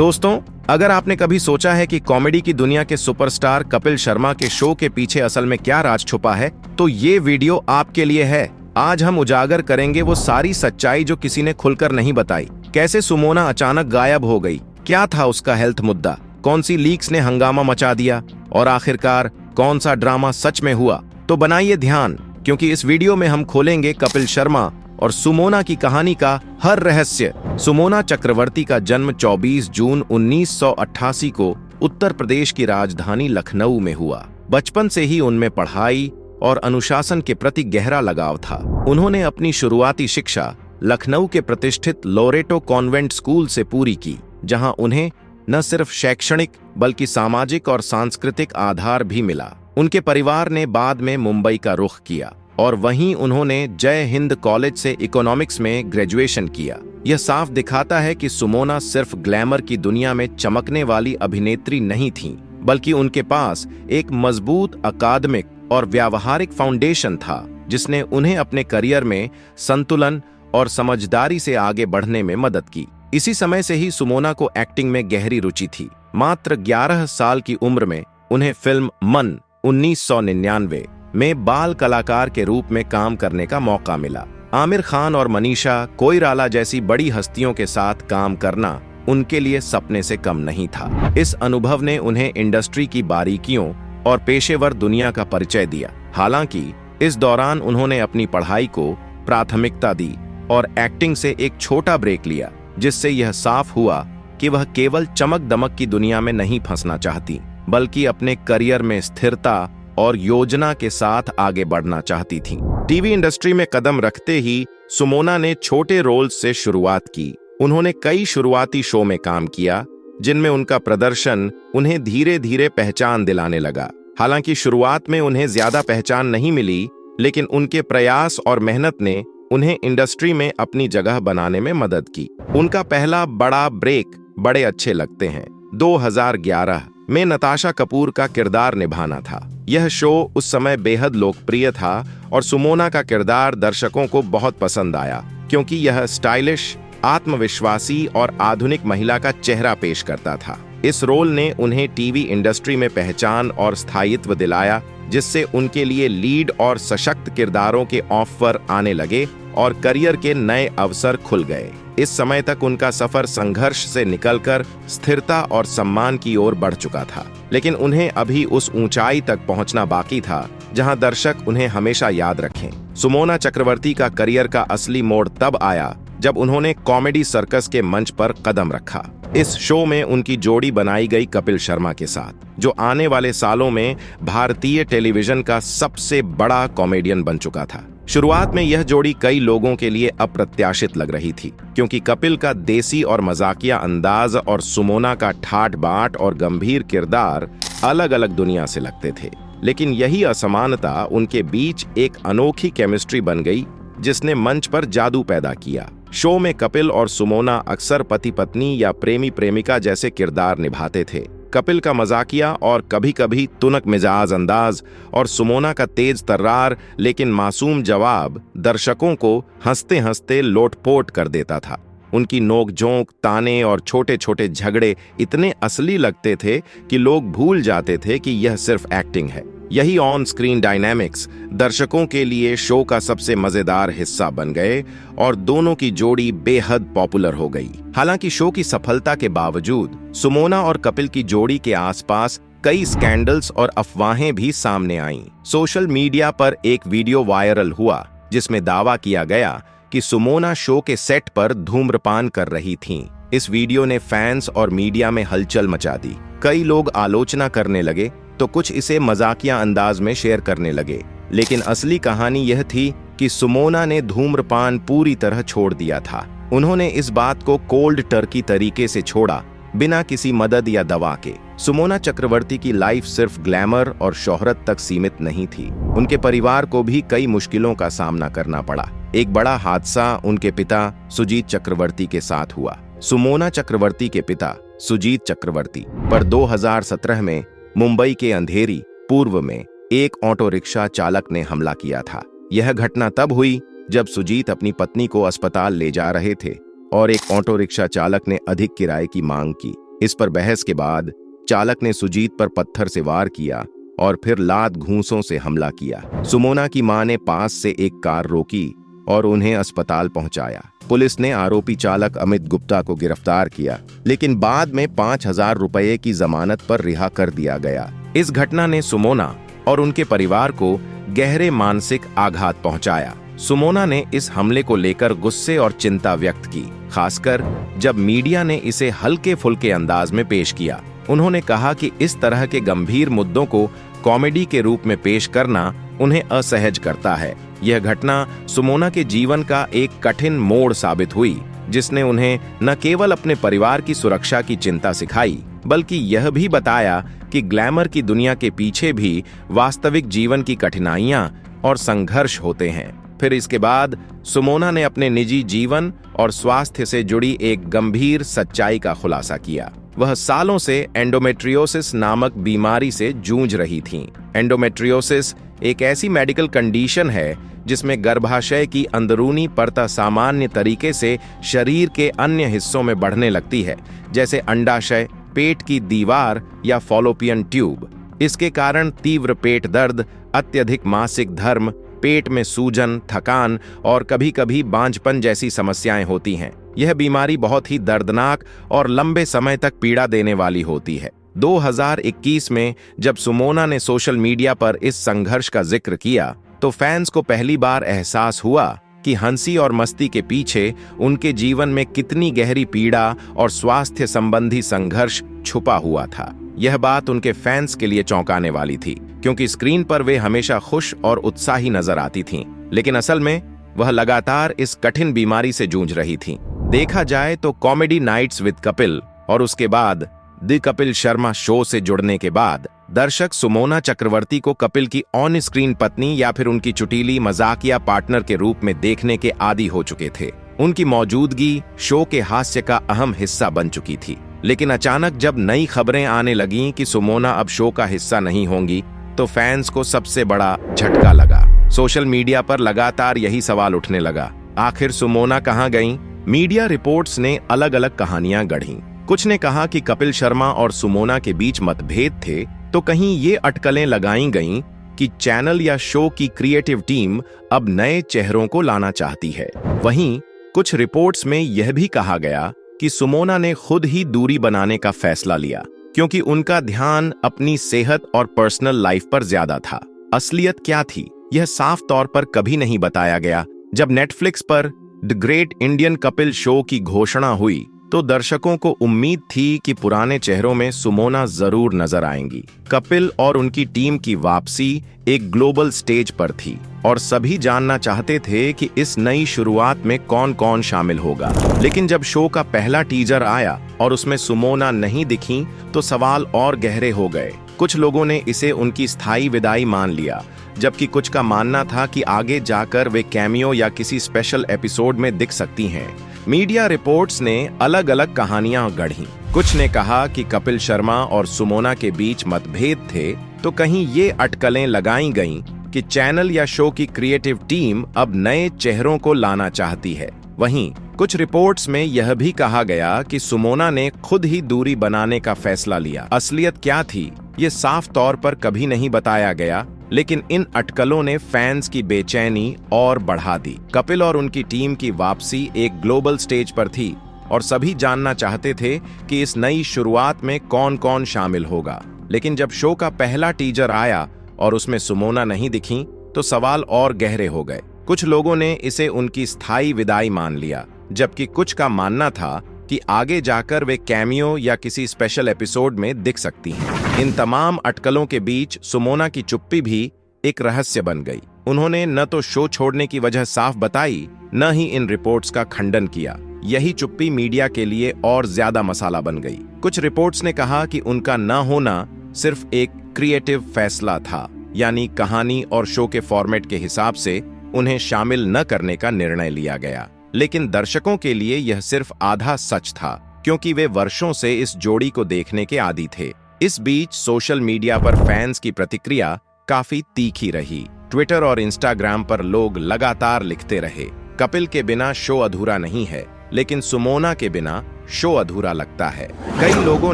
दोस्तों, अगर आपने कभी सोचा है कि कॉमेडी की दुनिया के सुपरस्टार कपिल शर्मा के शो के पीछे असल में क्या राज छुपा है, तो ये वीडियो आपके लिए है। आज हम उजागर करेंगे वो सारी सच्चाई जो किसी ने खुलकर नहीं बताई। कैसे सुमोना अचानक गायब हो गई, क्या था उसका हेल्थ मुद्दा, कौन सी लीक्स ने हंगामा मचा दिया और आखिरकार कौन सा ड्रामा सच में हुआ। तो बनाइए ध्यान, क्योंकि इस वीडियो में हम खोलेंगे कपिल शर्मा और सुमोना की कहानी का हर रहस्य। सुमोना चक्रवर्ती का जन्म 24 जून 1988 को उत्तर प्रदेश की राजधानी लखनऊ में हुआ। बचपन से ही उनमें पढ़ाई और अनुशासन के प्रति गहरा लगाव था। उन्होंने अपनी शुरुआती शिक्षा लखनऊ के प्रतिष्ठित लोरेटो कॉन्वेंट स्कूल से पूरी की, जहां उन्हें न सिर्फ शैक्षणिक बल्कि सामाजिक और सांस्कृतिक आधार भी मिला। उनके परिवार ने बाद में मुंबई का रुख किया और वहीं उन्होंने जय हिंद कॉलेज से इकोनॉमिक्स में ग्रेजुएशन किया। यह साफ दिखाता है कि सुमोना सिर्फ ग्लैमर की दुनिया में चमकने वाली अभिनेत्री नहीं थीं, बल्कि उनके पास एक मजबूत अकादमिक और व्यावहारिक फाउंडेशन था, जिसने उन्हें अपने करियर में संतुलन और समझदारी से आगे बढ़ने में मदद की। इसी समय से ही सुमोना को एक्टिंग में गहरी रुचि थी। मात्र 11 साल की उम्र में उन्हें फिल्म मन 1999 में बाल कलाकार के रूप में काम करने का मौका मिला। आमिर खान और मनीषा कोइराला जैसी बड़ी हस्तियों के साथ काम करना उनके लिए सपने से कम नहीं था। इस अनुभव ने उन्हें इंडस्ट्री की बारीकियों और पेशेवर दुनिया का परिचय दिया। हालांकि इस दौरान उन्होंने अपनी पढ़ाई को प्राथमिकता दी और एक्टिंग से एक छोटा ब्रेक लिया, जिससे यह साफ हुआ कि वह केवल चमक दमक की दुनिया में नहीं फंसना चाहती, बल्कि अपने करियर में स्थिरता और योजना के साथ आगे बढ़ना चाहती थीं। टीवी इंडस्ट्री में कदम रखते ही सुमोना ने छोटे रोल्स से शुरुआत की। उन्होंने कई शुरुआती शो में काम किया, जिनमें उनका प्रदर्शन उन्हें धीरे धीरे पहचान दिलाने लगा। हालांकि शुरुआत में उन्हें ज्यादा पहचान नहीं मिली, लेकिन उनके प्रयास और मेहनत ने उन्हें इंडस्ट्री में अपनी जगह बनाने में मदद की। उनका पहला बड़ा ब्रेक बड़े अच्छे लगते हैं 2011 में नताशा कपूर का किरदार निभाना था। यह शो उस समय बेहद लोकप्रिय था और सुमोना का किरदार दर्शकों को बहुत पसंद आया, क्योंकि यह स्टाइलिश, आत्मविश्वासी और आधुनिक महिला का चेहरा पेश करता था। इस रोल ने उन्हें टीवी इंडस्ट्री में पहचान और स्थायित्व दिलाया, जिससे उनके लिए लीड और सशक्त किरदारों के ऑफर आने लगे और करियर के नए अवसर खुल गए। इस समय तक उनका सफर संघर्ष से निकलकर स्थिरता और सम्मान की ओर बढ़ चुका था, लेकिन उन्हें अभी उस ऊंचाई तक पहुंचना बाकी था जहां दर्शक उन्हें हमेशा याद रखें। सुमोना चक्रवर्ती का करियर का असली मोड़ तब आया जब उन्होंने कॉमेडी सर्कस के मंच पर कदम रखा। इस शो में उनकी जोड़ी बनाई गई कपिल शर्मा के साथ, जो आने वाले सालों में भारतीय टेलीविजन का सबसे बड़ा कॉमेडियन बन चुका था। शुरुआत में यह जोड़ी कई लोगों के लिए अप्रत्याशित लग रही थी, क्योंकि कपिल का देसी और मजाकिया अंदाज और सुमोना का ठाट बाट और गंभीर किरदार अलग अलग दुनिया से लगते थे। लेकिन यही असमानता उनके बीच एक अनोखी केमिस्ट्री बन गई, जिसने मंच पर जादू पैदा किया। शो में कपिल और सुमोना अक्सर पति पत्नी या प्रेमी प्रेमिका जैसे किरदार निभाते थे। कपिल का मजाकिया और कभी कभी तुनक मिजाज अंदाज और सुमोना का तेज तर्रार लेकिन मासूम जवाब दर्शकों को हंसते हंसते लोटपोट कर देता था। उनकी नोक-झोंक, ताने और छोटे छोटे झगड़े इतने असली लगते थे कि लोग भूल जाते थे कि यह सिर्फ एक्टिंग है। यही ऑन स्क्रीन डायनामिक्स दर्शकों के लिए शो का सबसे मजेदार हिस्सा बन गए और दोनों की जोड़ी बेहद पॉपुलर हो गई। हालांकि शो की सफलता के बावजूद सुमोना और कपिल की जोड़ी के आसपास कई स्कैंडल्स और अफवाहें भी सामने आईं। सोशल मीडिया पर एक वीडियो वायरल हुआ, जिसमें दावा किया गया कि सुमोना शो के सेट पर धूम्रपान कर रही थीं। इस वीडियो ने फैंस और मीडिया में हलचल मचा दी। कई लोग आलोचना करने लगे तो कुछ इसे मजाकिया अंदाज में शेयर करने लगे, लेकिन असली कहानी यह थी कि सुमोना ने धूम्रपान पूरी तरह छोड़ दिया था। उन्होंने इस बात को कोल्ड टर्की तरीके से छोड़ा, बिना किसी मदद या दवा के। सुमोना चक्रवर्ती की लाइफ सिर्फ ग्लैमर और शोहरत तक सीमित नहीं थी। उनके परिवार को भी कई मुश्किलों का सामना करना पड़ा। एक बड़ा हादसा उनके पिता सुजीत चक्रवर्ती के साथ हुआ। सुमोना चक्रवर्ती के पिता सुजीत चक्रवर्ती पर 2017 में मुंबई के अंधेरी पूर्व में एक ऑटो रिक्शा चालक ने हमला किया था। यह घटना तब हुई जब सुजीत अपनी पत्नी को अस्पताल ले जा रहे थे और एक ऑटो रिक्शा चालक ने अधिक किराए की मांग की। इस पर बहस के बाद चालक ने सुजीत पर पत्थर से वार किया और फिर लात घूंसों से हमला किया। सुमोना की मां ने पास से एक कार रोकी और उन्हें अस्पताल पहुंचाया। पुलिस ने आरोपी चालक अमित गुप्ता को गिरफ्तार किया, लेकिन बाद में 5,000 रुपये की जमानत पर रिहा कर दिया गया। इस घटना ने सुमोना और उनके परिवार को गहरे मानसिक आघात पहुंचाया। सुमोना ने इस हमले को लेकर गुस्से और चिंता व्यक्त की, खासकर जब मीडिया ने इसे हल्के फुल्के अंदाज में पेश किया। उन्होंने कहा कि इस तरह के गंभीर मुद्दों को कॉमेडी के रूप में पेश करना उन्हें असहज करता है। यह घटना सुमोना के जीवन का एक कठिन मोड़ साबित हुई, जिसने उन्हें न केवल अपने परिवार की सुरक्षा की चिंता सिखाई, बल्कि यह भी बताया कि ग्लैमर की दुनिया के पीछे भी वास्तविक जीवन की कठिनाइयां और संघर्ष होते हैं। फिर इसके बाद सुमोना ने अपने निजी जीवन और स्वास्थ्य से जुड़ी एक गंभीर सच्चाई का खुलासा किया। वह सालों से एंडोमेट्रियोसिस नामक बीमारी से जूझ रही थीं। एंडोमेट्रियोसिस एक ऐसी मेडिकल कंडीशन है जिसमें गर्भाशय की अंदरूनी परत सामान्य तरीके से शरीर के अन्य हिस्सों में बढ़ने लगती है, जैसे अंडाशय, पेट की दीवार या फॉलोपियन ट्यूब। इसके कारण तीव्र पेट दर्द, अत्यधिक मासिक धर्म, पेट में सूजन, थकान और कभी-कभी बांझपन जैसी समस्याएं होती हैं। यह बीमारी बहुत ही दर्दनाक और लंबे समय तक पीड़ा देने वाली होती है। 2021 में जब सुमोना ने सोशल मीडिया पर इस संघर्ष का जिक्र किया, तो फैंस को पहली बार एहसास हुआ कि हंसी और मस्ती के पीछे उनके जीवन में कितनी गहरी पीड़ा और स्वास्थ्य संबंधी संघर्ष छुपा हुआ था। यह बात उनके फैंस के लिए चौंकाने वाली थी, क्योंकि स्क्रीन पर वे हमेशा खुश और उत्साही नजर आती थीं, लेकिन असल में वह लगातार इस कठिन बीमारी से जूझ रही थीं। देखा जाए तो कॉमेडी नाइट्स विद कपिल और उसके बाद द कपिल शर्मा शो से जुड़ने के बाद दर्शक सुमोना चक्रवर्ती को कपिल की ऑन स्क्रीन पत्नी या फिर उनकी चुटीली मजाकिया पार्टनर के रूप में देखने के आदी हो चुके थे। उनकी मौजूदगी शो के हास्य का अहम हिस्सा बन चुकी थी। लेकिन अचानक जब नई खबरें आने लगीं कि सुमोना अब शो का हिस्सा नहीं होंगी, तो फैंस को सबसे बड़ा झटका लगा। सोशल मीडिया पर लगातार यही सवाल उठने लगा, आखिर सुमोना कहां गईं? मीडिया रिपोर्ट्स ने अलग अलग कहानियां गढ़ीं। कुछ ने कहा कि कपिल शर्मा और सुमोना के बीच मतभेद थे, तो कहीं ये अटकलें लगाई गईं कि चैनल या शो की क्रिएटिव टीम अब नए चेहरों को लाना चाहती है। वहीं कुछ रिपोर्ट्स में यह भी कहा गया कि सुमोना ने खुद ही दूरी बनाने का फैसला लिया, क्योंकि उनका ध्यान अपनी सेहत और पर्सनल लाइफ पर ज्यादा था। असलियत क्या थी, यह साफ तौर पर कभी नहीं बताया गया। जब नेटफ्लिक्स पर the great Indian Kapil show की घोषणा हुई, तो दर्शकों को उम्मीद थी कि पुराने चेहरों में सुमोना जरूर नजर आएंगी। कपिल और उनकी टीम की वापसी एक ग्लोबल स्टेज पर थी और सभी जानना चाहते थे कि इस नई शुरुआत में कौन कौन शामिल होगा। लेकिन जब शो का पहला टीजर आया और उसमें सुमोना नहीं दिखी, तो सवाल और गहरे हो गए। कुछ लोगों ने इसे उनकी स्थायी विदाई मान लिया, जबकि कुछ का मानना था कि आगे जाकर वे कैमियो या किसी स्पेशल एपिसोड में दिख सकती हैं। मीडिया रिपोर्ट्स ने अलग अलग कहानियां गढ़ीं। कुछ ने कहा कि कपिल शर्मा और सुमोना के बीच मतभेद थे, तो कहीं ये अटकलें लगाई गईं कि चैनल या शो की क्रिएटिव टीम अब नए चेहरों को लाना चाहती है। वहीं कुछ रिपोर्ट्स में यह भी कहा गया कि सुमोना ने खुद ही दूरी बनाने का फैसला लिया। असलियत क्या थी, ये साफ तौर पर कभी नहीं बताया गया, लेकिन इन अटकलों ने फैंस की बेचैनी और बढ़ा दी। कपिल और उनकी टीम की वापसी एक ग्लोबल स्टेज पर थी और सभी जानना चाहते थे कि इस नई शुरुआत में कौन कौन शामिल होगा। लेकिन जब शो का पहला टीजर आया और उसमें सुमोना नहीं दिखी, तो सवाल और गहरे हो गए। कुछ लोगों ने इसे उनकी स्थायी विदाई मान लिया, जबकि कुछ का मानना था कि आगे जाकर वे कैमियो या किसी स्पेशल एपिसोड में दिख सकती हैं। इन तमाम अटकलों के बीच सुमोना की चुप्पी भी एक रहस्य बन गई। उन्होंने न तो शो छोड़ने की वजह साफ बताई, न ही इन रिपोर्ट्स का खंडन किया। यही चुप्पी मीडिया के लिए और ज्यादा मसाला बन गई। कुछ रिपोर्ट्स ने कहा कि उनका न होना सिर्फ एक क्रिएटिव फैसला था, यानी कहानी और शो के फॉर्मेट के हिसाब से उन्हें शामिल न करने का निर्णय लिया गया। लेकिन दर्शकों के लिए यह सिर्फ आधा सच था, क्योंकि वे वर्षों से इस जोड़ी को देखने के आदी थे। इस बीच सोशल मीडिया पर फैंस की प्रतिक्रिया काफी तीखी रही। ट्विटर और इंस्टाग्राम पर लोग लगातार लिखते रहे, कपिल के बिना शो अधूरा नहीं है, लेकिन सुमोना के बिना शो अधूरा लगता है। कई लोगों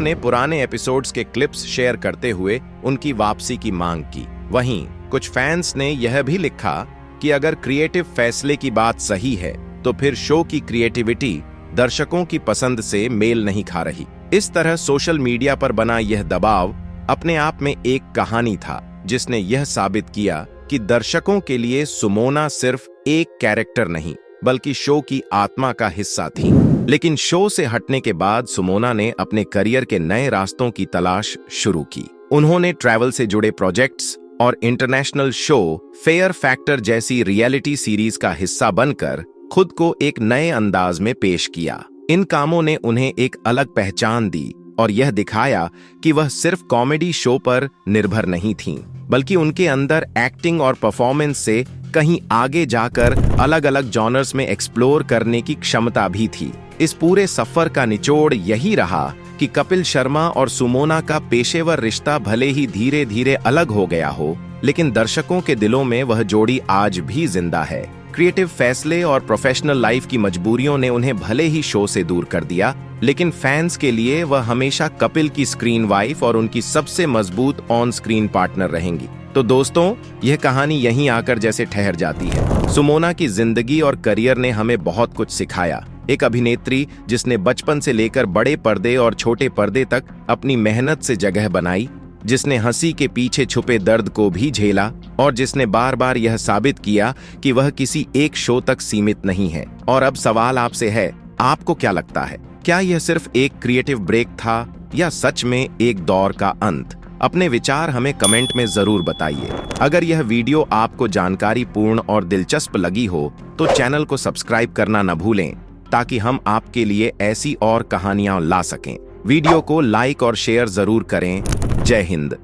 ने पुराने एपिसोड्स के क्लिप्स शेयर करते हुए उनकी वापसी की मांग की। वहीं कुछ फैंस ने यह भी लिखा कि अगर क्रिएटिव फैसले की बात सही है तो फिर शो की क्रिएटिविटी दर्शकों की पसंद से मेल नहीं खा रही। इस तरह सोशल मीडिया पर बना यह दबाव अपने आप में एक कहानी था, जिसने यह साबित किया कि दर्शकों के लिए सुमोना सिर्फ एक कैरेक्टर नहीं बल्कि शो की आत्मा का हिस्सा थी। लेकिन शो से हटने के बाद सुमोना ने अपने करियर के नए रास्तों की तलाश शुरू की। उन्होंने ट्रैवल से जुड़े प्रोजेक्ट्स और इंटरनेशनल शो फेयर फैक्टर जैसी रियलिटी सीरीज का हिस्सा बनकर खुद को एक नए अंदाज में पेश किया। इन कामों ने उन्हें एक अलग पहचान दी और यह दिखाया कि वह सिर्फ कॉमेडी शो पर निर्भर नहीं थीं, बल्कि उनके अंदर एक्टिंग और परफॉर्मेंस से कहीं आगे जाकर अलग अलग जॉनर्स में एक्सप्लोर करने की क्षमता भी थी। इस पूरे सफर का निचोड़ यही रहा कि कपिल शर्मा और सुमोना का पेशेवर रिश्ता भले ही धीरे धीरे अलग हो गया हो, लेकिन दर्शकों के दिलों में वह जोड़ी आज भी जिंदा है। क्रिएटिव फैसले और प्रोफेशनल लाइफ की मजबूरियों ने उन्हें भले ही शो से दूर कर दिया, लेकिन फैंस के लिए वह हमेशा कपिल की स्क्रीन वाइफ और उनकी सबसे मजबूत ऑन स्क्रीन पार्टनर रहेंगी। तो दोस्तों, यह कहानी यहीं आकर जैसे ठहर जाती है। सुमोना की जिंदगी और करियर ने हमें बहुत कुछ सिखाया। एक अभिनेत्री जिसने बचपन से लेकर बड़े पर्दे और छोटे पर्दे तक अपनी मेहनत से जगह बनाई, जिसने हंसी के पीछे छुपे दर्द को भी झेला और जिसने बार बार यह साबित किया कि वह किसी एक शो तक सीमित नहीं है। और अब सवाल आपसे है, आपको क्या लगता है? क्या यह सिर्फ एक क्रिएटिव ब्रेक था या सच में एक दौर का अंत? अपने विचार हमें कमेंट में जरूर बताइए। अगर यह वीडियो आपको जानकारी पूर्ण और दिलचस्प लगी हो तो चैनल को सब्सक्राइब करना न भूलें, ताकि हम आपके लिए ऐसी और कहानियां ला सकें। वीडियो को लाइक और शेयर जरूर करें। जय हिंद।